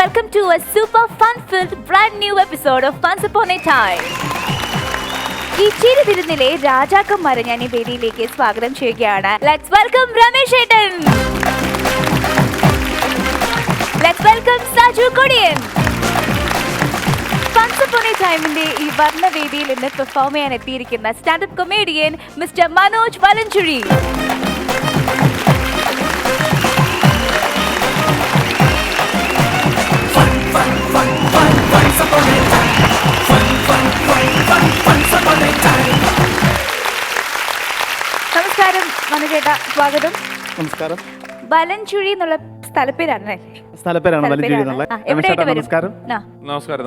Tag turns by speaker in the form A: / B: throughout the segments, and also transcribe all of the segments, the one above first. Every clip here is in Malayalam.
A: welcome to a super fun-filled brand new episode of Once Upon a Time. ഈ ചിരി തിരുന്നിലെ രാജാക്കന്മാരെ ഞാൻ ഈ വേദിയിലേക്ക് സ്വാഗതം ചെയ്യുകയാണ്. Let's welcome രമേശ് ഏട്ടൻ. Let's welcome Saju Kodiyan. Once Upon a Timeന്റെ ഈ വർണ്ണവേദിയിൽ ഇന്ന് പെർഫോം ചെയ്യാൻ എത്തിയിരിക്കുന്ന stand up comedian mister Manoj Valanchuzhi. നമസ്കാരം മനോജേട്ടാ, സ്വാഗതം.
B: നമസ്കാരം.
A: വലഞ്ചുഴി എന്നുള്ള സ്ഥലപ്പേരാണ്.
B: നമസ്കാരം.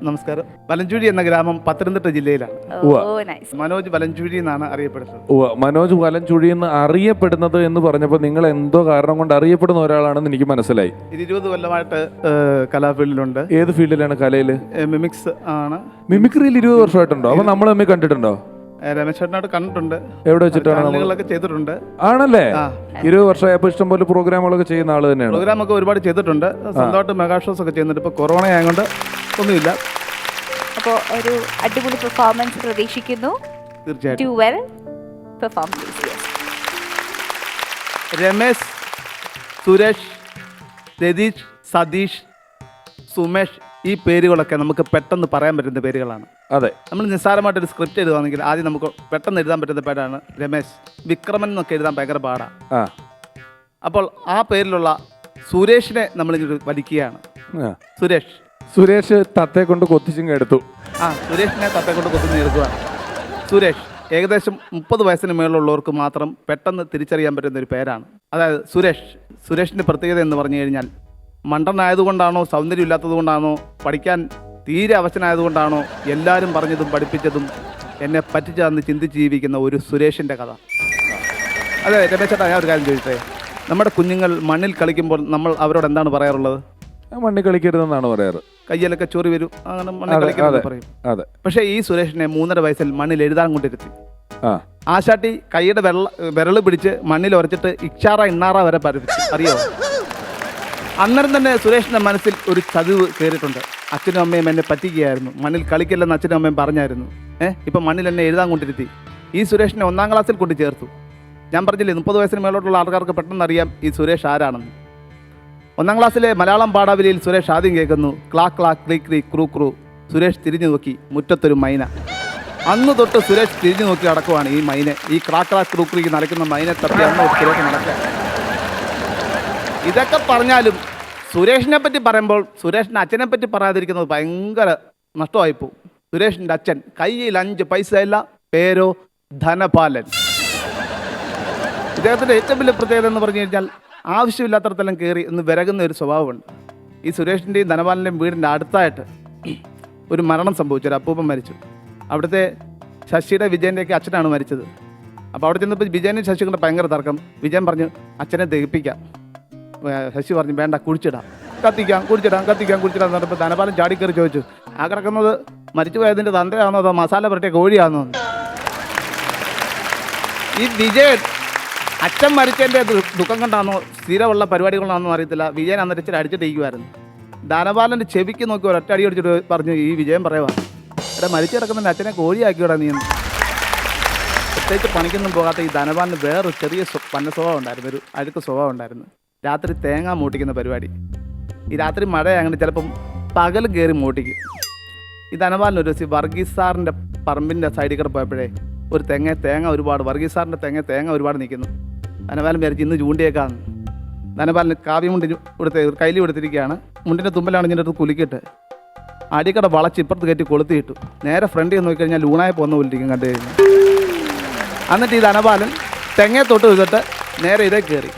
B: നമസ്കാരം. വലഞ്ചുഴി എന്ന ഗ്രാമം പത്തനംതിട്ട ജില്ലയിലാണ്. മനോജ് വലഞ്ചുഴി എന്നാണ് അറിയപ്പെടുന്നത്.
C: മനോജ് വലഞ്ചുഴി എന്ന് അറിയപ്പെടുന്നത് എന്ന് പറഞ്ഞപ്പോൾ നിങ്ങൾ എന്തോ കാരണം കൊണ്ട് അറിയപ്പെടുന്ന ഒരാളാണെന്ന് എനിക്ക് മനസ്സിലായി.
B: 20 കൊല്ലമായിട്ട് കലാഫീൽഡിലുണ്ട്.
C: ഏത് ഫീൽഡിലാണ്? കലയിൽ
B: മിമിക്സ് ആണ്.
C: മിമിക്രിയിൽ 20 വർഷമായിട്ടുണ്ടോ? അപ്പൊ നമ്മൾ തമ്മിൽ കണ്ടിട്ടുണ്ടോ?
B: രമേശ് ചേട്ടനായിട്ട് കണ്ടിട്ടുണ്ട്.
C: എവിടെ വെച്ചിട്ടാണ്?
B: ചെയ്തിട്ടുണ്ട്.
C: ആണല്ലേ? 20 വർഷമായപ്പോ ഇഷ്ടംപോലെ പ്രോഗ്രാമുകളൊക്കെ ചെയ്യുന്ന ആള് തന്നെയാണ്.
B: പ്രോഗ്രാം ഒക്കെ ഒരുപാട് ചെയ്തിട്ടുണ്ട്. സ്വന്തമായിട്ട് മെഗാ ഷോസ് ഒക്കെ ചെയ്യുന്നുണ്ട്. ഇപ്പൊ കൊറോണ ആയതുകൊണ്ട് ഒന്നുമില്ല.
A: അപ്പോ ഒരു അടിപൊളി പെർഫോമൻസ് പ്രതീക്ഷിക്കുന്നു.
B: തീർച്ചയായിട്ടും. രമേശ്, സുരേഷ്, രതീഷ്, സതീഷ്, സുമേഷ്, ഈ പേരുകളൊക്കെ നമുക്ക് പെട്ടെന്ന് പറയാൻ പറ്റുന്ന പേരുകളാണ്.
C: അതെ.
B: നമ്മൾ നിസ്സാരമായിട്ടൊരു സ്ക്രിപ്റ്റ് എഴുതുകയാണെങ്കിൽ ആദ്യം നമുക്ക് പെട്ടെന്ന് എഴുതാൻ പറ്റുന്ന പേരാണ് രമേശ്. വിക്രമൻ എന്നൊക്കെ എഴുതാൻ ഭയങ്കര പാടാണ്. അപ്പോൾ ആ പേരിലുള്ള സുരേഷിനെ നമ്മൾ വലിക്കുകയാണ്. സുരേഷ്
C: തത്തെ കൊണ്ട് കൊത്തിച്ചിങ് എടുത്തു.
B: സുരേഷിനെ തത്തെ കൊണ്ട് കൊത്തിച്ചിങ് എടുക്കുക. സുരേഷ് ഏകദേശം 30 വയസ്സിന് മേളുള്ളവർക്ക് മാത്രം പെട്ടെന്ന് തിരിച്ചറിയാൻ പറ്റുന്ന ഒരു പേരാണ്. അതായത് സുരേഷിൻ്റെ പ്രത്യേകത എന്ന് പറഞ്ഞു കഴിഞ്ഞാൽ മണ്ടനായതുകൊണ്ടാണോ, സൗന്ദര്യം ഇല്ലാത്തത് കൊണ്ടാണോ, പഠിക്കാൻ തീരെ അവശനായതുകൊണ്ടാണോ, എല്ലാവരും പറഞ്ഞതും പഠിപ്പിച്ചതും എന്നെ പറ്റിച്ചതെന്ന് ചിന്തിച്ച് ജീവിക്കുന്ന ഒരു സുരേഷിൻ്റെ കഥ. അതെ രമേശ് ചേട്ടാ, ഞാൻ ഒരു കാര്യം ചോദിച്ചേ, നമ്മുടെ കുഞ്ഞുങ്ങൾ മണ്ണിൽ കളിക്കുമ്പോൾ നമ്മൾ അവരോട് എന്താണ് പറയാറുള്ളത്?
C: മണ്ണിൽ കളിക്കരുതെന്നാണ് പറയാറ്.
B: കയ്യിലൊക്കെ ചൊറി വരും, അങ്ങനെ മണ്ണിൽ കളിക്കരുതെന്ന് പറയും.
C: അതെ.
B: പക്ഷേ ഈ സുരേഷിനെ 3.5 വയസ്സിൽ മണ്ണിൽ എഴുതാൻ കൊണ്ടിരുത്തി. ആശാട്ടി കൈയുടെ വിരൽ പിടിച്ച് മണ്ണിൽ ഉരച്ചിട്ട് ഇക്ഷാറ ഇണ്ണാറ വരെ പഠിപ്പിച്ചു. അറിയോ? അന്നേരം തന്നെ സുരേഷിൻ്റെ മനസ്സിൽ ഒരു ചതിവ് കയറിയിട്ടുണ്ട്. അച്ഛനും അമ്മയും എന്നെ പറ്റിക്കുകയായിരുന്നു, മണ്ണിൽ കളിക്കില്ലെന്ന് അച്ഛനും അമ്മയും പറഞ്ഞായിരുന്നു. ഇപ്പം മണ്ണിൽ എന്നെ എഴുതാൻ കൊണ്ടിരുത്തി. ഈ സുരേഷിനെ 1ാം ക്ലാസ്സിൽ കൊണ്ട് ചേർത്തു. ഞാൻ പറഞ്ഞില്ലേ 30 വയസ്സിന് മേലോട്ടുള്ള ആൾക്കാർക്ക് പെട്ടെന്ന് അറിയാം ഈ സുരേഷ് ആരാണെന്ന്. 1ാം ക്ലാസ്സിലെ മലയാളം പാഠാവലിയിൽ സുരേഷ് ആദ്യം കേൾക്കുന്നു ക്ലാ ക്ലാ ക്ലീ ക്ലീ ക്രൂ ക്രൂ. സുരേഷ് തിരിഞ്ഞു നോക്കി, മുറ്റത്തൊരു മൈന. അന്ന് തൊട്ട് സുരേഷ് തിരിഞ്ഞു നോക്കി നടക്കുവാണ് ഈ മൈനെ. ഈ ക്ലാ ക്ലാ ക്രൂ ക്രീക്ക് നടക്കുന്ന മൈനെ തപ്പി അന്ന് സുരേഷ് നടക്കുക. ഇതൊക്കെ പറഞ്ഞാലും സുരേഷിനെ പറ്റി പറയുമ്പോൾ സുരേഷിൻ്റെ അച്ഛനെ പറ്റി പറയാതിരിക്കുന്നത് ഭയങ്കര നഷ്ടമായിപ്പോവും. സുരേഷിൻ്റെ അച്ഛൻ കയ്യിൽ 5 പൈസ ഇല്ല, പേരോ ധനപാലൻ. ഇദ്ദേഹത്തിൻ്റെ ഏറ്റവും വലിയ പ്രത്യേകത എന്ന് പറഞ്ഞു കഴിഞ്ഞാൽ ആവശ്യമില്ലാത്തടത്തെല്ലാം കയറി എന്ന് വിരകുന്ന ഒരു സ്വഭാവമുണ്ട്. ഈ സുരേഷിൻ്റെയും ധനപാലൻ്റെയും വീടിൻ്റെ അടുത്തായിട്ട് ഒരു മരണം സംഭവിച്ചു. ഒരു അപ്പൂപ്പൻ മരിച്ചു. അവിടുത്തെ ശശിയുടെ വിജയൻ്റെയൊക്കെ അച്ഛനാണ് മരിച്ചത്. അപ്പോൾ അവിടെ ചെന്നപ്പോൾ വിജയനും ശശിയുടെ ഭയങ്കര തർക്കം. വിജയൻ പറഞ്ഞു അച്ഛനെ ദഹിപ്പിക്കാം. ശശി പറഞ്ഞു വേണ്ട, കുഴിച്ചിടാം, കുഴിച്ചിടാം എന്ന് പറഞ്ഞപ്പോൾ ധനപാലൻ ചാടിക്കയറി ചോദിച്ചു, ആ കിടക്കുന്നത് മരിച്ചു പോയതിൻ്റെ തന്തയാണോ അതോ മസാല പുരട്ടിയ കോഴിയാണോ? ഈ വിജയൻ അച്ഛൻ മരിച്ചതിൻ്റെ ദുഃഖം കൊണ്ടാണോ സ്ഥിരമുള്ള പരിപാടികളാണെന്നോ അറിയത്തില്ല. വിജയൻ അന്നേരം ഇച്ചിരി അടിച്ചിട്ടിരിക്കുമായിരുന്നു. ധനപാലൻ്റെ ചെവിക്ക് നോക്കി ഒരൊറ്റ അടി അടിച്ചിട്ട് പറഞ്ഞു, ഈ വിജയൻ പറയുക ഇവിടെ മരിച്ചു കിടക്കുന്നതിൻ്റെ അച്ഛനെ കോഴിയാക്കിവിടാ നീ. പ്രത്യേകിച്ച് പണിക്കൊന്നും പോകാത്ത ഈ ധനപാലന് വേറൊരു ചെറിയ പന്ന സ്വഭാവം ഉണ്ടായിരുന്നു, ഒരു അഴുക്ക് സ്വഭാവം ഉണ്ടായിരുന്നു. രാത്രി തേങ്ങ മൂട്ടിക്കുന്ന പരിപാടി. ഈ രാത്രി മഴയാണെങ്കിൽ ചിലപ്പം പകലും കയറി മൂട്ടിക്കും. ഈ ധനപാലൻ ഒരു ദിവസം വർഗീസ് സാറിൻ്റെ പറമ്പിൻ്റെ സൈഡിൽ കൂടെ പോയപ്പോഴേ ഒരു തേങ്ങ ഒരുപാട്, വർഗീസ് സാറിൻ്റെ തേങ്ങ ഒരുപാട് നിൽക്കുന്നു. ധനപാലൻ വിചാരിച്ച് ഇന്ന് ചൂണ്ടിയേക്കാന്ന്. ധനപാലന് കാവ്യമുണ്ടി കയ്യിൽ കൊടുത്തിരിക്കുകയാണ്. മുണ്ടിൻ്റെ തുമ്പലാണ് ഇതിൻ്റെ അടുത്ത് കുലുക്കിയിട്ട് അടിക്കട വളച്ച് ഇപ്പുറത്ത് കയറ്റി കൊളുത്തിയിട്ടു. നേരെ ഫ്രണ്ടിൽ നോക്കിക്കഴിഞ്ഞാൽ ലൂണായി പോകുന്ന പോലിരിക്കും കണ്ടു കഴിഞ്ഞു. എന്നിട്ട് ഈ ധനപാലൻ തെങ്ങയെ തൊട്ട് വെച്ചിട്ട് നേരെ ഇതേ കയറി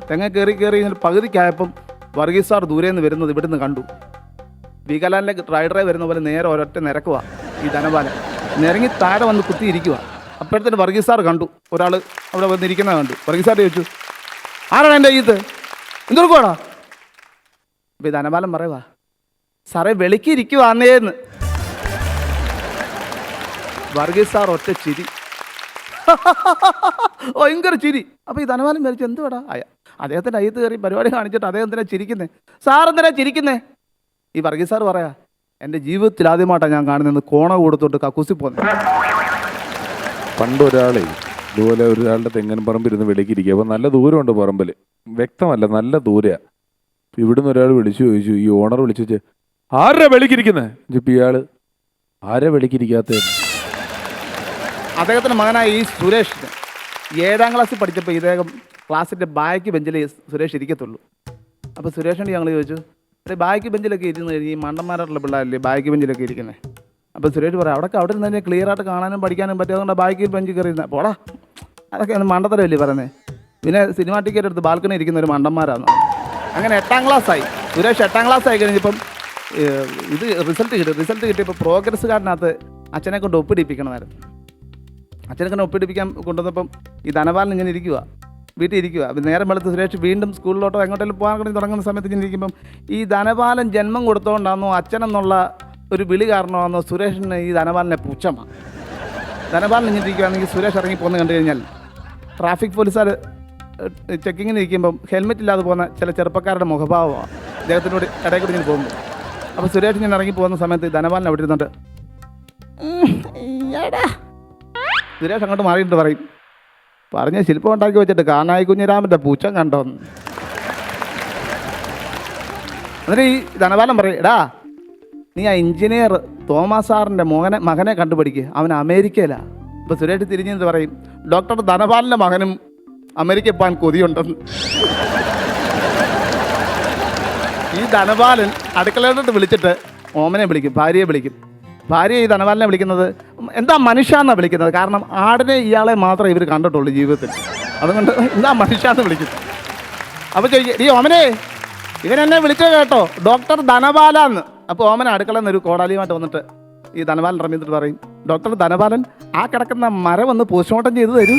B: തെങ്ങ കയറി പകുതിക്കായപ്പം വർഗീസ് സാർ ദൂരെ നിന്ന് വരുന്നത് ഇവിടുന്ന് കണ്ടു. വീഗാലാൻഡിലെ റൈഡറെ വരുന്ന പോലെ നേരെ ഒരൊറ്റ നിരക്കുക ഈ ധനപാലൻ. നിരങ്ങി താഴെ വന്ന് കുത്തിയിരിക്കുക. അപ്പോഴത്തേന് വർഗീസ് സാർ കണ്ടു ഒരാൾ അവിടെ വന്നിരിക്കുന്നത് കണ്ടു. വർഗീസ് സാർ ചോദിച്ചു, ആരാണ് എൻ്റെ ഇത് എന്തൊരുക്കോടാ? അപ്പോൾ ഈ ധനപാലൻ പറയുക, സാറേ വെളിക്കിരിക്കുവാന്നേന്ന്. വർഗീസ് സാർ ഒറ്റ ചിരി, ഭയങ്കര ചിരി. അപ്പോൾ ഈ ധനപാലൻ വിചാരിച്ചു എന്തുവാടാ അദ്ദേഹത്തിൻ്റെ അയ്യത്ത് കയറി പരിപാടി കാണിച്ചിട്ട് അദ്ദേഹം എന്തിനാ ചിരിക്കുന്നേ? സാർ എന്തിനാ ചിരിക്കുന്നേ? ഈ വർഗീസ് സാർ പറയാ, എൻ്റെ ജീവിതത്തിൽ ആദ്യമായിട്ടാണ് ഞാൻ കാണുന്നത് കോണ കൊടുത്തോട്ട് കക്കൂസി പോകുന്നത്.
C: പണ്ട് ഒരാളെ ഇതുപോലെ ഒരാളുടെ തെങ്ങൻ പറമ്പിരുന്ന് വെളിക്കിരിക്കുക. അപ്പോൾ നല്ല ദൂരമുണ്ട് പറമ്പിൽ, വ്യക്തമല്ല, നല്ല ദൂരെയാണ്. ഇവിടുന്ന് ഒരാൾ വിളിച്ചു ചോദിച്ചു, ഈ ഓണർ വിളിച്ചു ചോദിച്ചു, ആരാ വെളിക്കിരിക്കുന്നത്? ഇപ്പം ഇയാൾ ആരാ വെളിക്കിരിക്കാത്ത?
B: അദ്ദേഹത്തിൻ്റെ മകനായ ഈ സുരേഷിന് 7ാം ക്ലാസ്സിൽ പഠിച്ചപ്പോൾ ഇദ്ദേഹം ക്ലാസ്സിൻ്റെ ബാക്ക് ബെഞ്ചിൽ സുരേഷ് ഇരിക്കത്തുള്ളൂ. അപ്പോൾ സുരേഷിനോട് ഞങ്ങൾ ചോദിച്ചു, അതെ ബാക്ക് ബെഞ്ചിലൊക്കെ ഇരുന്ന് കഴിഞ്ഞ് ഈ മണ്ടന്മാരായിട്ടുള്ള പിള്ളേരല്ലേ ബാക്ക് ബെഞ്ചിലൊക്കെ ഇരിക്കുന്നത്? അപ്പോൾ സുരേഷ് പറയാം, അവിടെ ഇരുന്ന് കഴിഞ്ഞാൽ ക്ലിയർ ആയിട്ട് കാണാനും പഠിക്കാനും പറ്റും, അതുകൊണ്ട് ബാക്ക് ബെഞ്ചിൽ കയറി ഇരുന്നാൽ പോടാ, അതൊക്കെയാണ് മണ്ടത്തരമല്ലേ പറയുന്നത്. പിന്നെ സിനിമാ ടിക്കറ്റ് എടുത്ത് ബാൽക്കണി ഇരിക്കുന്ന ഒരു മണ്ടന്മാരാണ്. അങ്ങനെ 8ാം ക്ലാസ്സായി സുരേഷ്. 8ാം ക്ലാസ്സായി കഴിഞ്ഞപ്പം ഇത് റിസൾട്ട് കിട്ടിയപ്പോൾ പ്രോഗ്രസ് കാർഡിനകത്ത് അച്ഛനെ കൊണ്ട് ഒപ്പിടിപ്പിക്കണമായിരുന്നു. അച്ഛനെ കൊണ്ട് ഒപ്പിടിപ്പിക്കാൻ കൊണ്ടുവന്നപ്പം ഈ ധനപാലൻ ഇങ്ങനെ ഇരിക്കുക, വീട്ടിൽ ഇരിക്കുക. നേരം വെളുത്ത് സുരേഷ് വീണ്ടും സ്കൂളിലോട്ടോ എങ്ങോട്ടെങ്കിലും പോകാൻ വേണ്ടി തുടങ്ങുന്ന സമയത്ത് ഇങ്ങനെ ഇരിക്കുമ്പം ഈ ധനപാലൻ ജന്മം കൊടുത്തോണ്ടാണോ അച്ഛനെന്നുള്ള ഒരു വിളി കാരണമാണെന്നോ സുരേഷിന് ഈ ധനപാലനെ പുച്ഛമാണ്. ധനപാലൻ ഇങ്ങനെ ഇരിക്കുകയാണെങ്കിൽ സുരേഷ് ഇറങ്ങി പോകുന്നത് കണ്ടു കഴിഞ്ഞാൽ ട്രാഫിക് പോലീസുകാർ ചെക്കിങ്ങിന് ഇരിക്കുമ്പം ഹെൽമെറ്റ് ഇല്ലാതെ പോകുന്ന ചില ചെറുപ്പക്കാരുടെ മുഖഭാവമാണ് അദ്ദേഹത്തിനോട് ഇടയിൽ കൂടി ഇങ്ങനെ പോകുമ്പോൾ. അപ്പോൾ സുരേഷ് ഇങ്ങനെ ഇറങ്ങി പോകുന്ന സമയത്ത് ധനപാലൻ അവിടെ ഇരുന്നുണ്ട് സുരേഷ് അങ്ങോട്ട് മാറിയിട്ട് പറയും, പറഞ്ഞ ശില്പം ഉണ്ടാക്കി വെച്ചിട്ട് കാനായി കുഞ്ഞിരാമൻ്റെ പൂച്ചം കണ്ടോന്ന്. എന്നിട്ട് ഈ ധനപാലൻ പറയും, എടാ നീ ആ എഞ്ചിനീയർ തോമസ് സാറിൻ്റെ മകനെ കണ്ടുപിടിക്കുക, അവൻ അമേരിക്കയിലാണ്. അപ്പോൾ സുരേഷ് തിരിഞ്ഞെന്ന് പറയും, ഡോക്ടർ ധനപാലൻ്റെ മകനും അമേരിക്കയിൽ പോകാൻ കൊതിയുണ്ടെന്ന്. ഈ ധനപാലൻ അടുക്കളയിലോട്ട് വിളിച്ചിട്ട് ഓമനെ വിളിക്കും, ഭാര്യയെ വിളിക്കും. ഭാര്യ ഈ ധനപാലനെ വിളിക്കുന്നത് എന്താ മനുഷ്യ എന്നാണ് വിളിക്കുന്നത്. കാരണം ആടിനെ ഇയാളെ മാത്രമേ ഇവർ കണ്ടിട്ടുള്ളൂ ജീവിതത്തിൽ, അതുകൊണ്ട് എന്താ മനുഷ്യ എന്ന് വിളിക്കും. അപ്പോൾ ചോദിക്കും, ഈ ഓമനെ ഇവൻ എന്നെ വിളിച്ചോ കേട്ടോ, ഡോക്ടർ ധനപാല എന്ന്. അപ്പോൾ ഓമന അടുക്കളയിൽ നിന്ന് ഒരു കോടാലിയുമായിട്ട് വന്നിട്ട് ഈ ധനപാലൻ ഇറങ്ങിയിട്ട് പറയും, ഡോക്ടർ ധനപാലൻ ആ കിടക്കുന്ന മരം ഒന്ന് പോസ്റ്റ്മോർട്ടം ചെയ്ത് തരൂ.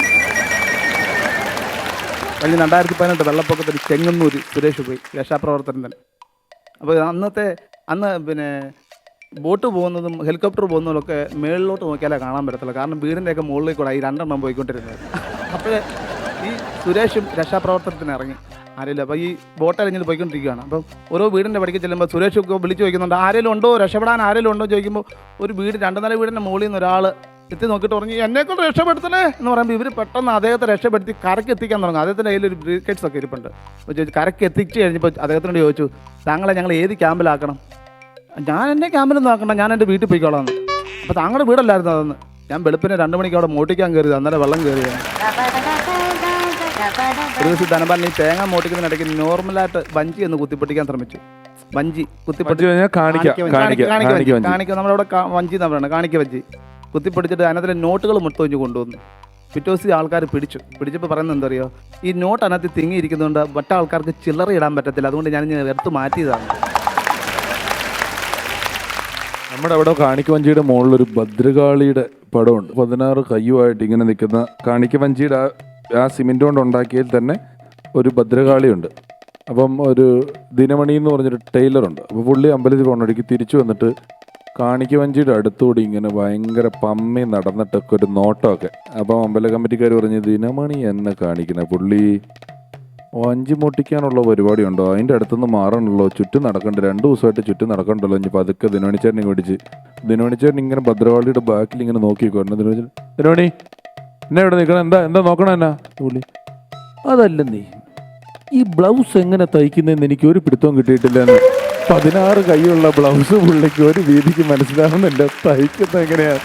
B: കഴിഞ്ഞ 2018 വെള്ളപ്പൊക്കത്തിൽ ചെങ്ങന്നൂർ സുരേഷ് പോയി, രക്ഷാപ്രവർത്തനം തന്നെ. അപ്പോൾ അന്ന് പിന്നെ ബോട്ട് പോകുന്നതും ഹെലികോപ്റ്റർ പോകുന്നതൊക്കെ മേളിലോട്ട് നോക്കിയാലേ കാണാൻ പറ്റത്തില്ല, കാരണം വീടിൻ്റെയൊക്കെ മുകളിലേക്ക് കൂടെ ഈ 2 പോയിക്കൊണ്ടിരുന്നത്. അപ്പോൾ ഈ സുരേഷും രക്ഷാപ്രവർത്തനത്തിന് ഇറങ്ങി ആരെങ്കിലും. അപ്പോൾ ഈ ബോട്ട് അരിഞ്ഞിട്ട് പോയിക്കൊണ്ടിരിക്കുകയാണ്. അപ്പം ഓരോ വീടിൻ്റെ പടിക്ക് ചെല്ലുമ്പോൾ സുരേഷ് വിളിച്ച് ചോദിക്കുന്നുണ്ട്, ആരെങ്കിലും ഉണ്ടോ, രക്ഷപ്പെടാൻ ആരെങ്കിലും ഉണ്ടോ ചോദിക്കുമ്പോൾ ഒരു വീട് 2 നില വീടിൻ്റെ മുകളിൽ നിന്ന് ഒരാൾ എത്തി നോക്കിയിട്ട് പറഞ്ഞു, എന്നെക്കൊണ്ട് രക്ഷപ്പെടുത്തണേ എന്ന് പറയുമ്പോൾ ഇവർ പെട്ടെന്ന് അദ്ദേഹത്തെ രക്ഷപ്പെടുത്തി കരക്ക് എത്തിക്കാൻ തുടങ്ങും. അദ്ദേഹത്തിൻ്റെ കയ്യിൽ ഒരു ബ്രീക്കേറ്റ്സ് ഒക്കെ ഇരിപ്പുണ്ട്. അപ്പോൾ ചോദിച്ചു, കരക്ക് എത്തിച്ച് കഴിഞ്ഞപ്പോൾ അദ്ദേഹത്തിനോട് ചോദിച്ചു, താങ്കളെ ഞങ്ങൾ ഏത് ക്യാമ്പിലാക്കണം? ഞാൻ എൻ്റെ ക്യാമ്പിലൊന്നും ആക്കണ്ട, ഞാൻ എൻ്റെ വീട്ടിൽ പോയിക്കോളാം. അപ്പോൾ താങ്കളുടെ വീടല്ലായിരുന്നു അതെന്ന്. ഞാൻ വെളുപ്പിന് 2 മണിക്ക് അവിടെ മോട്ടിക്കാൻ കയറിയത്, അന്നേരം വെള്ളം കയറിയാണ്. ഒരു ദിവസം ധനപാലൻ ഈ തേങ്ങ മോട്ടിക്കുന്നതിനിടയ്ക്ക് നോർമലായിട്ട് വഞ്ചി എന്ന് കുത്തിപ്പൊട്ടിക്കാൻ ശ്രമിച്ചു. വഞ്ചി കുത്തിപ്പൊട്ടി കാണിക്ക, നമ്മളവിടെ വഞ്ചി എന്നാണ് പറയുന്നത്, കാണിക്ക വഞ്ചി കുത്തിപ്പൊടിച്ചിട്ട് അതിനകത്തിലെ നോട്ടുകൾ മൊത്തം വെച്ച് കൊണ്ടുവന്നു. പിറ്റേ ദിവസം ആൾക്കാർ പിടിച്ചപ്പോൾ പറയുന്നത് എന്താ അറിയോ, ഈ നോട്ട് അതിനകത്ത് തിങ്ങിയിരിക്കുന്നതുകൊണ്ട് മറ്റേ ആൾക്കാർക്ക് ചില്ലറ ഇടാൻ പറ്റത്തില്ല, അതുകൊണ്ട് ഞാൻ എടുത്ത് മാറ്റിയതാണ്.
C: നമ്മുടെ അവിടെ കാണിക്കവഞ്ചിയുടെ മുകളിലൊരു ഭദ്രകാളിയുടെ പടമുണ്ട്. 16 കയ്യുമായിട്ട് ഇങ്ങനെ നിൽക്കുന്ന കാണിക്കവഞ്ചിയുടെ ആ സിമെൻ്റ് കൊണ്ട് ഉണ്ടാക്കിയതിൽ തന്നെ ഒരു ഭദ്രകാളിയുണ്ട്. അപ്പം ഒരു ദിനമണി എന്ന് പറഞ്ഞൊരു ടൈലറുണ്ട്. അപ്പോൾ പുള്ളി അമ്പലത്തിൽ കൊണ്ടിടയ്ക്ക് തിരിച്ചു വന്നിട്ട് കാണിക്കവഞ്ചിയുടെ അടുത്തുകൂടി ഇങ്ങനെ ഭയങ്കര പമ്മി നടന്നിട്ടൊക്കെ ഒരു നോട്ടമൊക്കെ. അപ്പം അമ്പല കമ്മിറ്റിക്കാർ പറഞ്ഞ്, ദിനമണി എന്നെ കാണിക്കുന്നത്, പുള്ളി വഞ്ചി മുട്ടിക്കാനുള്ള പരിപാടി ഉണ്ടോ, അതിൻ്റെ അടുത്തുനിന്ന് മാറണല്ലോ, ചുറ്റും നടക്കണ്ട, 2 ദിവസമായിട്ട് ചുറ്റും നടക്കണ്ടല്ലോ. ഇനി പതുക്കെ ദിനമണിച്ചേട്ടനെ പിടിച്ച് ദിനമണിച്ചേട്ടൻ ഇങ്ങനെ ഭദ്രകാളിയുടെ ബാക്കിൽ ഇങ്ങനെ നോക്കിക്കോരണം. ദിനമണി എന്നെ ഇവിടെ നിൽക്കണം, എന്താ നോക്കണം എന്നാ? പുള്ളി, അതല്ല നീ ഈ ബ്ലൗസ് എങ്ങനെ തയ്ക്കുന്നതെന്ന് എനിക്ക് ഒരു പിടുത്തവും കിട്ടിയിട്ടില്ലെന്ന്. 16 കൈയുള്ള ബ്ലൗസ് പുള്ളിക്ക് ഒരു രീതിക്ക് മനസ്സിലാവുന്നില്ല, തയ്ക്കുന്നത് എങ്ങനെയാണ്.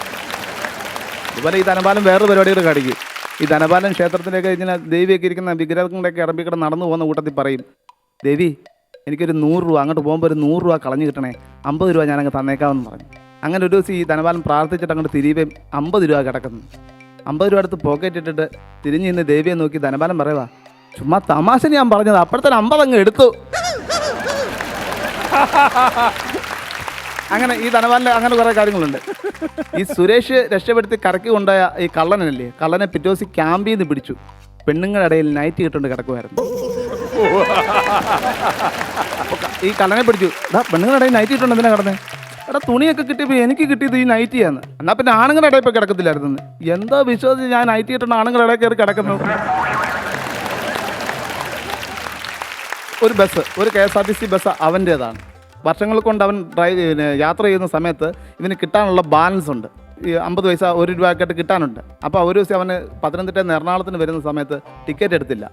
B: അതുപോലെ ഈ ധനപാലൻ വേറൊരു പരിപാടികൾ കാണിക്കും. ഈ ധനപാലൻ ക്ഷേത്രത്തിലേക്ക് ഇങ്ങനെ ദേവിയൊക്കെ ഇരിക്കുന്ന വിഗ്രഹങ്ങളൊക്കെ ഇറമ്പിക്കട നടന്നു പോകുന്ന കൂട്ടത്തിൽ പറയും, ദേവി എനിക്കൊരു 100 രൂപ, അങ്ങോട്ട് പോകുമ്പോൾ ഒരു 100 രൂപ കളഞ്ഞു കിട്ടണേ, 50 രൂപ ഞാനങ്ങ് തന്നേക്കാമെന്ന് പറഞ്ഞു. അങ്ങനെ ഒരു ദിവസം ഈ ധനപാലൻ പ്രാർത്ഥിച്ചിട്ട് അങ്ങോട്ട് തിരിയുകയും 50 രൂപ കിടക്കുന്നു. 50 രൂപ അടുത്ത് പോക്കറ്റ് ഇട്ടിട്ട് തിരിഞ്ഞ് ഇന്ന് ദേവിയെ നോക്കി ധനപാലൻ പറയുക, ചുമ്മാ തമാശ ഞാൻ പറഞ്ഞത്, അപ്പോഴത്തേന് 50 അങ്ങ് എടുത്തു. അങ്ങനെ ഈ ധനപാലൻ്റെ അങ്ങനെ കുറേ കാര്യങ്ങളുണ്ട്. ഈ സുരേഷ് രക്ഷപ്പെടുത്തി കറക്കി കൊണ്ടുപോയ ഈ കള്ളനല്ലേ, കള്ളനെ പിറ്റേ ദിവസം ക്യാമ്പിൽ നിന്ന് പിടിച്ചു. പെണ്ണുങ്ങളുടെ ഇടയിൽ നൈറ്റ് കിട്ടുകൊണ്ട് കിടക്കുമായിരുന്നു. ഈ കള്ളനെ പിടിച്ചു, പെണ്ണുങ്ങളുടെ ഇടയിൽ നൈറ്റ് കിട്ടുകൊണ്ട് എന്തിനാ കിടന്നേ? എടാ തുണിയൊക്കെ കിട്ടിയപ്പോൾ എനിക്ക് കിട്ടിയത് ഈ നൈറ്റിയാണ്, എന്നാൽ പിന്നെ ആണുങ്ങളുടെ ഇടയിൽ ഇപ്പോൾ കിടക്കത്തില്ലായിരുന്നു. എന്താ വിശ്വസിച്ച് ഞാൻ നൈറ്റ് കിട്ടുന്ന ആണുങ്ങളുടെ ഇടയിൽ കയറി കിടക്കുന്നു. ഒരു ബസ്, ഒരു KSRTC ബസ് അവൻ്റേതാണ്. വർഷങ്ങൾ കൊണ്ട് അവൻ യാത്ര ചെയ്യുന്ന സമയത്ത് ഇവന് കിട്ടാനുള്ള ബാലൻസ് ഉണ്ട്. ഈ 50 പൈസ 1 രൂപയൊക്കെയായിട്ട് കിട്ടാനുണ്ട്. അപ്പോൾ ഒരു ദിവസം അവന് പത്തനംതിട്ടയിൽ നിന്ന് എറണാകുളത്തിന് വരുന്ന സമയത്ത് ടിക്കറ്റ് എടുത്തില്ല.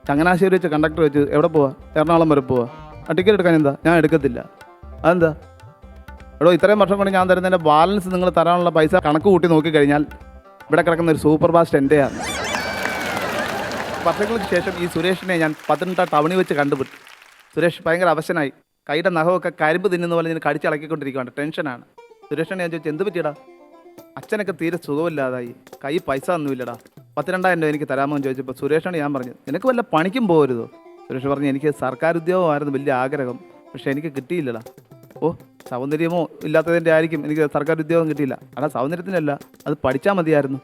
B: ചങ്ങനാശ്ശേരി വെച്ച് കണ്ടക്ടർ വെച്ച് എവിടെ പോവാ, എറണാകുളം വരെ പോവാ, ആ ടിക്കറ്റ് എടുക്കാൻ എന്താ, ഞാൻ എടുക്കത്തില്ല. അതെന്താ? എടോ, ഇത്രയും വർഷം കൊണ്ട് ഞാൻ തരുന്നതിൻ്റെ ബാലൻസ് നിങ്ങൾ തരാനുള്ള പൈസ കണക്ക് കൂട്ടി നോക്കിക്കഴിഞ്ഞാൽ ഇവിടെ കിടക്കുന്ന ഒരു സൂപ്പർ ഫാസ്റ്റ് എൻ്റെയാണ്. വർഷങ്ങൾക്ക് ശേഷം ഈ സുരേഷിനെ ഞാൻ പത്തനംതിട്ട ടൗണിൽ വെച്ച് കണ്ടുപിട്ടു. സുരേഷ് ഭയങ്കര അവശനായി, കൈയുടെ നഖമൊക്കെ കരിമ്പ് തിന്നുന്ന പോലെ ഞാൻ കടിച്ചിളക്കിക്കൊണ്ടിരിക്കുകയാണ്, ടെൻഷനാണ്. സുരേഷിനെ ഞാൻ ചോദിച്ചു, എന്ത് പറ്റിയടാ? അച്ഛനൊക്കെ തീരെ സുഖമില്ലാതായി, കൈ പൈസ ഒന്നുമില്ലടാ, 12,000 രൂപ എനിക്ക് തരാമോ എന്ന് ചോദിച്ചപ്പോൾ സുരേഷാണ് ഞാൻ പറഞ്ഞു, നിനക്ക് വല്ല പണിക്കും പോകരുതോ? സുരേഷ് പറഞ്ഞു, എനിക്ക് സർക്കാർ ഉദ്യോഗമായിരുന്നു വലിയ ആഗ്രഹം, പക്ഷേ എനിക്ക് കിട്ടിയില്ലടാ. ഓ, സൗന്ദര്യമോ ഇല്ലാത്തതിൻ്റെ ആയിരിക്കും എനിക്ക് സർക്കാർ ഉദ്യോഗം കിട്ടിയില്ല. അടാ, സൗന്ദര്യത്തിനല്ല, അത് പഠിച്ചാൽ മതിയായിരുന്നു.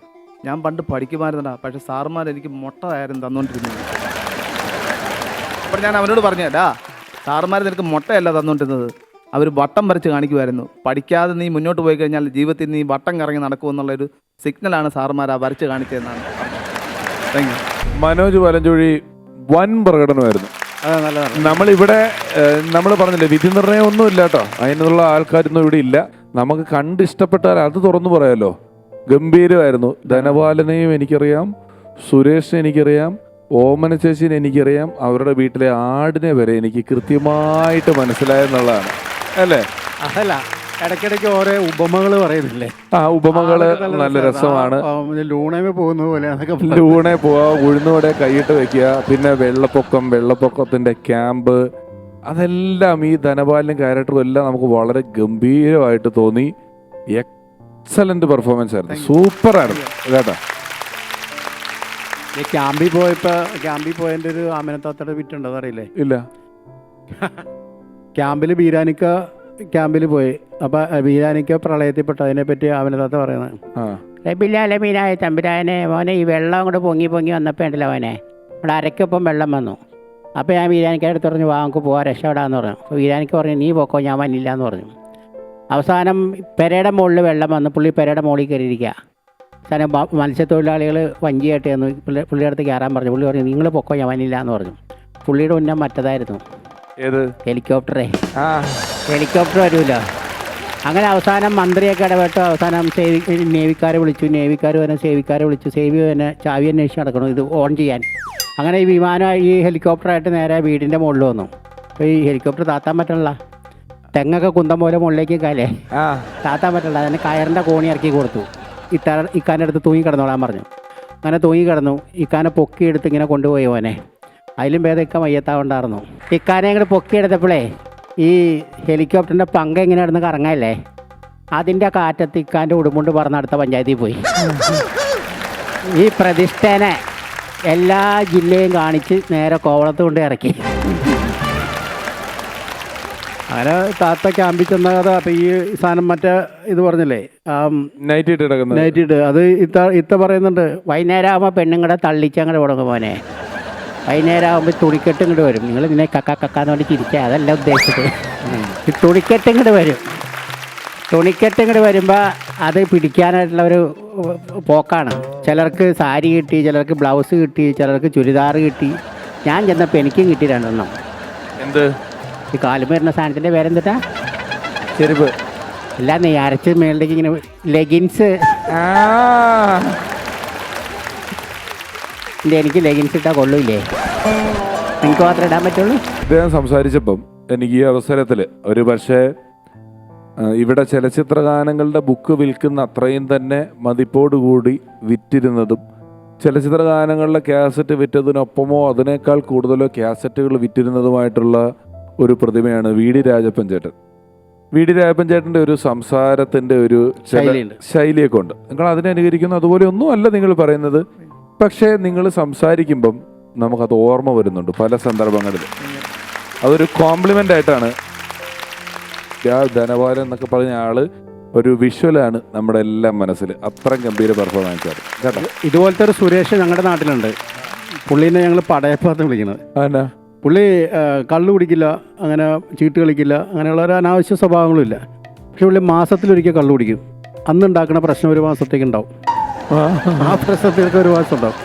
B: ഞാൻ പണ്ട് പഠിക്കുമായിരുന്നടാ, പക്ഷേ സാറുമാർ എനിക്ക് മുട്ടയായിരുന്നു തന്നുകൊണ്ടിരുന്നത്. അപ്പോൾ ഞാൻ അവനോട് പറഞ്ഞേടാ, സാറുമാർ നിനക്ക് മുട്ടയല്ല തന്നുകൊണ്ടിരുന്നത്, അവർ വട്ടം വരച്ച് കാണിക്കുമായിരുന്നു. പഠിക്കാതെ നീ മുന്നോട്ട് പോയി കഴിഞ്ഞാൽ ജീവിതത്തിൽ നീ വട്ടം കറങ്ങി നടക്കുമെന്നുള്ളൊരു സിഗ്നലാണ് സാറുമാർ ആ വരച്ച് കാണിച്ചതെന്നാണ്. Thank you.
C: മനോജ് വലഞ്ചുഴി വൻ പ്രകടനമായിരുന്നു. നമ്മളിവിടെ നമ്മൾ പറഞ്ഞില്ലേ, വിധി നിർണ്ണയം ഒന്നും ഇല്ല കേട്ടോ, അതിനുള്ള ആൾക്കാരൊന്നും ഇവിടെ ഇല്ല. നമുക്ക് കണ്ട് ഇഷ്ടപ്പെട്ടാൽ അത് തുറന്നു പറയാമല്ലോ. ഗംഭീരമായിരുന്നു. ധനപാലനെയും എനിക്കറിയാം, സുരേഷിനെ എനിക്കറിയാം, ഓമന ചേച്ചിനെ എനിക്കറിയാം, അവരുടെ വീട്ടിലെ ആടിനെ വരെ എനിക്ക് കൃത്യമായിട്ട് മനസ്സിലായെന്നുള്ളതാണ് അല്ലേ?
D: അതല്ല, ഇടയ്ക്കിടയ്ക്ക് ഓരോ ഉപമകൾ പറയുന്നില്ലേ?
C: ആ ഉപമകള് നല്ല രസമാണ്.
D: ലൂണേമേ പോകുന്നത് പോലെ
C: ലൂണെ പോവാ, ഉഴുന്നോടെ കൈയിട്ട് വെക്കുക, പിന്നെ വെള്ളപ്പൊക്കത്തിന്റെ ക്യാമ്പ്, അതെല്ലാം ഈ ധനപാലനും ക്യാരക്ടറും എല്ലാം നമുക്ക് വളരെ ഗംഭീരമായിട്ട് തോന്നി. എക്സലന്റ് പെർഫോമൻസ് ആയിരുന്നു, സൂപ്പറായിരുന്നു കേട്ടോ.
D: ക്യാമ്പിൽ പോയതിൻ്റെ ഒരു ആമനത്താത്തയുടെ വിറ്റുണ്ടോ അറിയില്ലേ?
C: ഇല്ല.
D: ക്യാമ്പിൽ ക്യാമ്പിൽ പോയി. അപ്പം ബീരാനിക്ക പ്രളയത്തിൽപ്പെട്ടതിനെ പറ്റി ആമനത്താത്ത പറയുന്നത്, ബില്ലാലമീനായ തമ്പുരാനെ മോനെ, ഈ വെള്ളം കൂടെ പൊങ്ങി വന്നപ്പോൾ ഉണ്ടല്ലോ മോനെ, ഇവിടെ അരയ്ക്കൊപ്പം വെള്ളം വന്നു. അപ്പോൾ ഞാൻ ബീരാനിക്കയുടെ അടുത്ത് പറഞ്ഞു, വാ നമുക്ക് പോവാം, രക്ഷപ്പെടാമെന്ന് പറഞ്ഞു. അപ്പോൾ ബീരാനിക്ക പറഞ്ഞു, നീ പോക്കോ, ഞാൻ വന്നില്ല എന്ന് പറഞ്ഞു. അവസാനം പെരയുടെ മുകളിൽ വെള്ളം വന്നു, പുള്ളി പെരയുടെ മുകളിൽ കയറിയിരിക്കുക. അവസാനം മത്സ്യത്തൊഴിലാളികൾ വഞ്ചിയായിട്ട് ചെന്നു പുള്ളിയുടെ അടുത്ത് കയറാൻ പറഞ്ഞു. പുള്ളി പറഞ്ഞു, നിങ്ങൾ പൊക്കോ, ഞാൻ വന്നില്ല എന്ന് പറഞ്ഞു. പുള്ളിയുടെ ഉന്നം മറ്റതായിരുന്നു.
C: ഏത്?
D: ഹെലികോപ്റ്റർ വരുമല്ലോ. അങ്ങനെ അവസാനം മന്ത്രിയൊക്കെ ഇടപെട്ടു. അവസാനം നേവിക്കാരെ വിളിച്ചു, സേവിക്കാരെ വിളിച്ചു, സേവി തന്നെ ചാവി അന്വേഷിച്ച് നടക്കണം ഇത് ഓൺ ചെയ്യാൻ. അങ്ങനെ ഈ വിമാനം ഈ ഹെലികോപ്റ്ററായിട്ട് നേരെ വീടിൻ്റെ മുകളിൽ വന്നു. അപ്പോൾ ഈ ഹെലികോപ്റ്റർ താത്താൻ പറ്റണില്ല, തെങ്ങൊക്കെ കുന്തം പോലെ മുകളിലേക്ക് കാലേ താത്താൻ പറ്റില്ല. അതിന് കയറിൻ്റെ കോണി ഇറക്കി കൊടുത്തു. ഇക്കാൻ്റെ അടുത്ത് തൂങ്ങി കിടന്നോളാൻ പറഞ്ഞു. അങ്ങനെ തൂങ്ങി കിടന്നു. ഇക്കാനെ പൊക്കിയെടുത്ത് ഇങ്ങനെ കൊണ്ടുപോയി പോനെ. അതിലും ഭേദം ഇക്ക മയ്യത്താവുണ്ടായിരുന്നു. ഇക്കാനെ ഇങ്ങോട്ട് പൊക്കിയെടുത്തപ്പോഴേ ഈ ഹെലികോപ്റ്ററിൻ്റെ പങ്ക ഇങ്ങനെ ഇടുന്ന് കറങ്ങല്ലേ, അതിൻ്റെ കാറ്റത്ത് ഇക്കാൻ്റെ ഉടുമുണ്ട് പറന്ന് അടുത്ത പഞ്ചായത്തിൽ പോയി. ഈ പ്രതിഷ്ഠേനെ എല്ലാ ജില്ലയും കാണിച്ച് നേരെ കോവളത്ത് കൊണ്ട് ഇറക്കി. അങ്ങനെ താത്ത ക്യാമ്പിൽ ചെന്ന കഥ. അപ്പം ഈ സാധനം മറ്റേ ഇത് പറഞ്ഞില്ലേ, നൈറ്റ് ഇട്ട് അത് ഇത്ത പറയുന്നുണ്ട്, വൈകുന്നേരം ആകുമ്പോൾ പെണ്ണുങ്ങളുടെ തള്ളിച്ചങ്ങടെ തുടങ്ങും മോനെ, വൈകുന്നേരം ആകുമ്പോൾ തുണിക്കെട്ട് ഇങ്ങോട്ട് വരും. നിങ്ങൾ ഇതിനെ കക്കാന്ന് വേണ്ടി ചിരിക്കുക, അതല്ല ഉദ്ദേശിച്ചത്. ഈ തുണിക്കെട്ട് ഇങ്ങോട്ട് വരുമ്പോൾ അത് പിടിക്കാനായിട്ടുള്ളൊരു പോക്കാണ്. ചിലർക്ക് സാരി കിട്ടി, ചിലർക്ക് ബ്ലൗസ് കിട്ടി, ചിലർക്ക് ചുരിദാർ കിട്ടി. ഞാൻ ചെന്നപ്പോൾ എനിക്കും കിട്ടി 2
C: എന്ത്?
D: ഈ കാലും വരുന്ന സാധനത്തിൻ്റെ പേരെന്തിട്ടാ?
C: ചെരുപ്പ്.
D: എല്ലാം നെയ് അരച്ച് മേളിലേക്ക് ഇങ്ങനെ ലെഗിൻസ്. എനിക്ക് ലെഗിൻസ് ഇട്ടാൽ കൊള്ളൂല്ലേ? എനിക്ക് മാത്രമേ ഇടാൻ പറ്റുള്ളൂ.
C: ഇദ്ദേഹം സംസാരിച്ചപ്പം എനിക്ക് ഈ അവസരത്തിൽ ഒരു പക്ഷേ ഇവിടെ ചലച്ചിത്ര ഗാനങ്ങളുടെ ബുക്ക് വിൽക്കുന്ന അത്രയും തന്നെ മതിപ്പോടുകൂടി വിറ്റിരുന്നതും, ചലച്ചിത്ര ഗാനങ്ങളുടെ കാസറ്റ് വിറ്റതിനൊപ്പമോ അതിനേക്കാൾ കൂടുതലോ കാസറ്റുകൾ വിറ്റിരുന്നതുമായിട്ടുള്ള ഒരു പ്രതിമയാണ് VD രാജപ്പൻ ചേട്ടൻ. VD രാജപ്പൻ ചേട്ടൻ്റെ ഒരു സംസാരത്തിൻ്റെ ഒരു ശൈലിയൊക്കെ ഉണ്ട്. നിങ്ങൾ അതിനെ അനുകരിക്കുന്നു, അതുപോലെ ഒന്നും അല്ല നിങ്ങൾ പറയുന്നത്. പക്ഷേ നിങ്ങൾ സംസാരിക്കുമ്പം നമുക്കത് ഓർമ്മ വരുന്നുണ്ട് പല സന്ദർഭങ്ങളിൽ. അതൊരു കോംപ്ലിമെൻ്റ് ആയിട്ടാണ്. ധനപാലൻ എന്നൊക്കെ പറഞ്ഞ ആള് ഒരു വിഷ്വലാണ് നമ്മുടെ എല്ലാം മനസ്സിൽ. അത്ര ഗംഭീര പെർഫോമൻസ് ആണ് കേട്ടോ.
D: ഇതുപോലത്തെ ഒരു സുരേഷ് ഞങ്ങളുടെ നാട്ടിലുണ്ട്. പുള്ളീനെ ഞങ്ങൾ പടയപ്പാന്ന് വിളിക്കുന്നത്.
C: അതെന്നാ?
D: പുള്ളി കള്ളു കുടിക്കില്ല, അങ്ങനെ ചീട്ട് കളിക്കില്ല, അങ്ങനെയുള്ള ഒരു അനാവശ്യ സ്വഭാവങ്ങളും ഇല്ല. പക്ഷെ പുള്ളി മാസത്തിലൊരിക്കൽ കള്ളു കുടിക്കും. അന്നുണ്ടാക്കുന്ന പ്രശ്നം ഒരു മാസത്തേക്ക് ഉണ്ടാവും. ആ പ്രശ്നത്തിലൊക്കെ ഒരു മാസം ഉണ്ടാവും.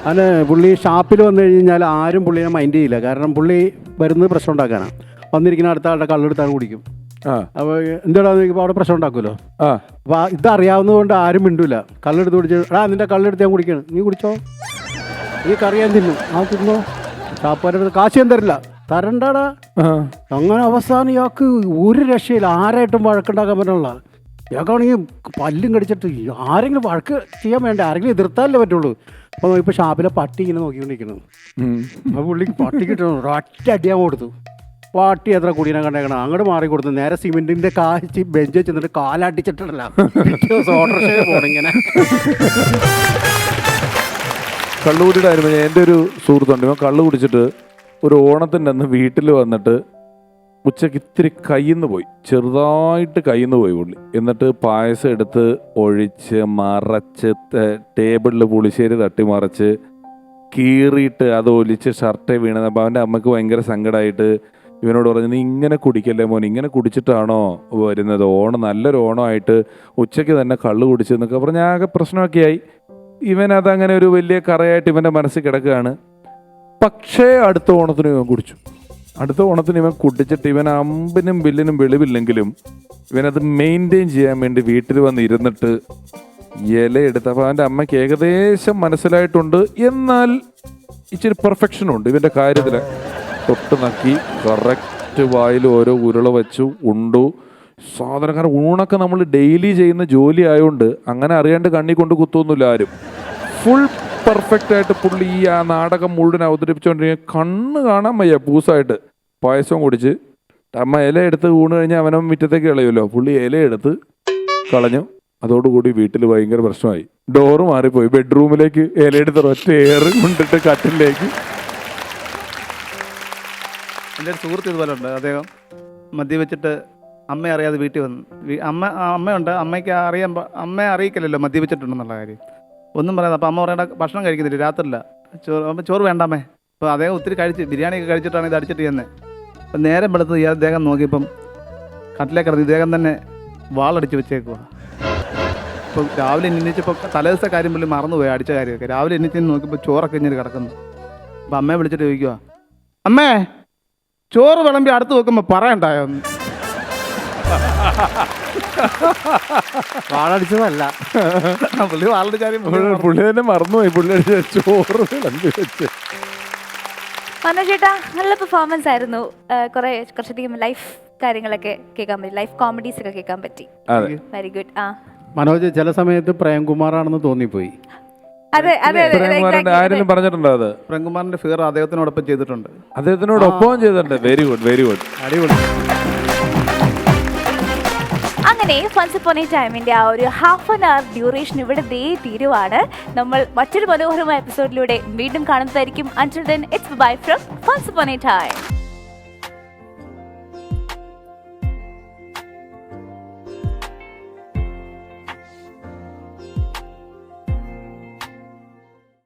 E: അതിന് പുള്ളി ഷാപ്പിൽ വന്നു കഴിഞ്ഞാൽ ആരും പുള്ളിനെ മൈൻഡ് ചെയ്യില്ല. കാരണം പുള്ളി വരുന്നത് പ്രശ്നം ഉണ്ടാക്കാനാണ്. വന്നിരിക്കുന്ന അടുത്ത ആളുടെ കള്ളെടുത്താണ് കുടിക്കും. അപ്പോൾ എന്താണെന്ന് ചോദിക്കുമ്പോൾ അവിടെ പ്രശ്നം ഉണ്ടാക്കുമല്ലോ. അപ്പോൾ ഇതറിയാവുന്നത് കൊണ്ട് ആരും മിണ്ടൂല. കള്ളെടുത്ത് കുടിച്ച് നിന്റെ കള്ളെടുത്ത് ഞാൻ കുടിക്കണം, നീ കുടിച്ചോ, നീ കറിയാൻ തിന്നും, തിന്നോ, ഷാപ്പുകാരുടെ കാശ് ഞാൻ തരില്ല, തരണ്ടാടാ. അങ്ങനെ അവസാനം ഇയാൾക്ക് ഒരു രക്ഷയില്ല, ആരായിട്ടും വഴക്കുണ്ടാക്കാൻ പറ്റുള്ള. ഇയാൾക്കാണെങ്കിൽ പല്ലും കടിച്ചിട്ട് ആരെങ്കിലും വഴക്ക് ചെയ്യാൻ വേണ്ട, ആരെങ്കിലും എതിർത്താലേ പറ്റുള്ളൂ. അപ്പോൾ ഇപ്പോൾ ഷാപ്പിലെ പട്ടി ഇങ്ങനെ നോക്കിക്കൊണ്ടിരിക്കുന്നു. അപ്പോൾ പുള്ളിക്ക് പട്ടിക്ക് ഒറ്റ അടിയാൻ കൊടുത്തു. പാട്ടി എത്ര കുടീനെ കണ്ടേക്കണം, അങ്ങോട്ട് മാറി കൊടുത്തു. നേരെ സിമെന്റിന്റെ കാച്ചി ബെഞ്ച് വെച്ചിട്ട് കാലടിച്ചിട്ടില്ല. ഓട്ടോറിക്ഷയിൽ പോണിങ്ങനെ.
C: കള്ളുകുടിയുടെ ആയിരുന്നു. എൻ്റെ ഒരു സുഹൃത്തുണ്ട്, ഇവൻ കള്ളു കുടിച്ചിട്ട് ഒരു ഓണത്തിൻ്റെ അന്ന് വീട്ടിൽ വന്നിട്ട് ഉച്ചയ്ക്ക് ഇത്തിരി കയ്യിന്ന് പോയി, ചെറുതായിട്ട് കയ്യിന്ന് പോയി പുള്ളി. എന്നിട്ട് പായസം എടുത്ത് ഒഴിച്ച് മറച്ച് ടേബിളിൽ പുളിശ്ശേരി തട്ടി മറച്ച് കീറിയിട്ട് അത് ഒലിച്ച് ഷർട്ടേ വീണത്. അപ്പോൾ അവൻ്റെ അമ്മയ്ക്ക് ഭയങ്കര സങ്കടമായിട്ട് ഇവനോട് പറഞ്ഞു, നീ ഇങ്ങനെ കുടിക്കല്ലേ മോൻ, ഇങ്ങനെ കുടിച്ചിട്ടാണോ വരുന്നത്, ഓണം നല്ലൊരു ഓണമായിട്ട് ഉച്ചയ്ക്ക് തന്നെ കള്ളു കുടിച്ചെന്നൊക്കെ പറഞ്ഞ് ആകെ പ്രശ്നമൊക്കെ ആയി. ഇവനതങ്ങനെ ഒരു വലിയ കറയായിട്ട് ഇവൻ്റെ മനസ്സിൽ കിടക്കുകയാണ്. പക്ഷേ അടുത്ത ഓണത്തിന് ഇവൻ കുടിച്ചു. അടുത്ത ഓണത്തിന് ഇവൻ കുടിച്ചിട്ട് ഇവൻ അമ്പിനും വില്ലിനും വെളിവില്ലെങ്കിലും ഇവനത് മെയിൻറ്റെയിൻ ചെയ്യാൻ വേണ്ടി വീട്ടിൽ വന്ന് ഇരുന്നിട്ട് ഇലയെടുത്തപ്പോൾ അവൻ്റെ അമ്മയ്ക്ക് ഏകദേശം മനസ്സിലായിട്ടുണ്ട്. എന്നാൽ ഇച്ചിരി പെർഫെക്ഷനുണ്ട് ഇവൻ്റെ കാര്യത്തിൽ. തൊട്ട് നക്കി കറക്റ്റ് വായിൽ ഓരോ ഉരുള വെച്ചു ഉണ്ടു സാധനം. കാരണം ഊണൊക്കെ നമ്മൾ ഡെയിലി ചെയ്യുന്ന ജോലി ആയതുകൊണ്ട് അങ്ങനെ അറിയാണ്ട് കണ്ണി കൊണ്ട് കുത്തൊന്നുമില്ല ആരും. ഫുൾ പെർഫെക്റ്റ് ആയിട്ട് പുള്ളി ഈ ആ നാടകം മുഴുവൻ അവതരിപ്പിച്ചുകൊണ്ടിരിക്കുക. കണ്ണ് കാണാൻ വയ്യ പൂസായിട്ട്. പായസം കുടിച്ച് അമ്മ ഇല എടുത്ത് ഊണ് കഴിഞ്ഞാൽ അവനും മുറ്റത്തേക്ക് കളയുമല്ലോ, പുള്ളി ഇല എടുത്ത് കളഞ്ഞു. അതോടുകൂടി വീട്ടിൽ ഭയങ്കര പ്രശ്നമായി. ഡോറ് മാറിപ്പോയി. ബെഡ്റൂമിലേക്ക് ഇലയെടുത്ത് ഒറ്റ ഏറ് കൊണ്ടിട്ട് കട്ടിലേക്ക്.
B: എൻ്റെ ഒരു സുഹൃത്ത് ഇതുപോലെ ഉണ്ട്. അദ്ദേഹം മദ്യപിച്ചിട്ട് അമ്മയെ അറിയാതെ വീട്ടിൽ വന്നു. അമ്മയുണ്ട്, അമ്മയ്ക്ക് അമ്മയെ അറിയിക്കില്ലല്ലോ മദ്യപിച്ചിട്ടുണ്ടെന്നുള്ള കാര്യം, ഒന്നും പറയാതെ. അപ്പോൾ അമ്മ പറയേണ്ട ഭക്ഷണം കഴിക്കുന്നില്ല, രാത്രിയില്ല, ചോറ് വേണ്ടാമേ. അപ്പോൾ അദ്ദേഹം ഒത്തിരി കഴിച്ച് ബിരിയാണിയൊക്കെ കഴിച്ചിട്ടാണ് ഇത് അടിച്ചിട്ട് ചെയ്യുന്നത്. അപ്പം നേരം വെളുത്ത് ഇദ്ദേഹം നോക്കിയപ്പം കട്ടിലേക്ക് കിടന്ന് ഇദ്ദേഹം തന്നെ വാളടിച്ച് വെച്ചേക്കുക. ഇപ്പം രാവിലെ എണ്ണിച്ചപ്പോൾ തലേദിവസത്തെ കാര്യം പുള്ളി മറന്നുപോയി, അടിച്ച കാര്യമൊക്കെ. രാവിലെ എണ്ണിച്ച് നോക്കിയപ്പോൾ ചോറൊക്കെ ഇങ്ങനെ കിടക്കുന്നു. അപ്പം അമ്മയെ വിളിച്ചിട്ട് ചോദിക്കുക, അമ്മേ ചോറ് വിളമ്പി അടുത്ത് വെക്കുമ്പോൾ പറയണ്ടായോ?
E: വാളടിച്ചതല്ല,
B: പുള്ളി വാളടിച്ച കാര്യം
C: പുള്ളി തന്നെ മറന്നുപോയി. പുള്ളി ചോറ് വിളമ്പി വെച്ച്.
A: മനോജ് ചേട്ടാ നല്ല പെർഫോമൻസ് ആയിരുന്നു. കുറച്ചധികം ലൈഫ് കാര്യങ്ങളൊക്കെ കേൾക്കാൻ പറ്റി, ലൈഫ് കോമഡീസ് ഒക്കെ കേൾക്കാൻ പറ്റി. Very good.
E: മനോജ് ചില സമയത്ത് പ്രേംകുമാറാണെന്ന് തോന്നിപ്പോയി.
A: അതെ അതെ
C: ആരെങ്കിലും പറഞ്ഞിട്ടുണ്ടോ അത്?
B: പ്രേംകുമാറിന്റെ ഫിഗർ അദ്ദേഹത്തിനോടൊപ്പം ചെയ്തിട്ടുണ്ട്.
C: അദ്ദേഹത്തിനോടൊപ്പം ചെയ്തിട്ടുണ്ട്. വെരി ഗുഡ്, വെരി ഗുഡ്,
E: അടിപൊളി.
A: അങ്ങനെ ഫൺസ് അപ്പോൺ എ ടൈമിന്റെ ആ ഒരു ഹാഫ് ആൻ അവർ ഡ്യൂറേഷൻ ഇവിടെ തീരുവാണ്. നമ്മൾ മറ്റൊരു മനോഹരമായ എപ്പിസോഡിലൂടെ വീണ്ടും കാണുന്നതായിരിക്കും. Until then, it's bye from Fun Upon a Time.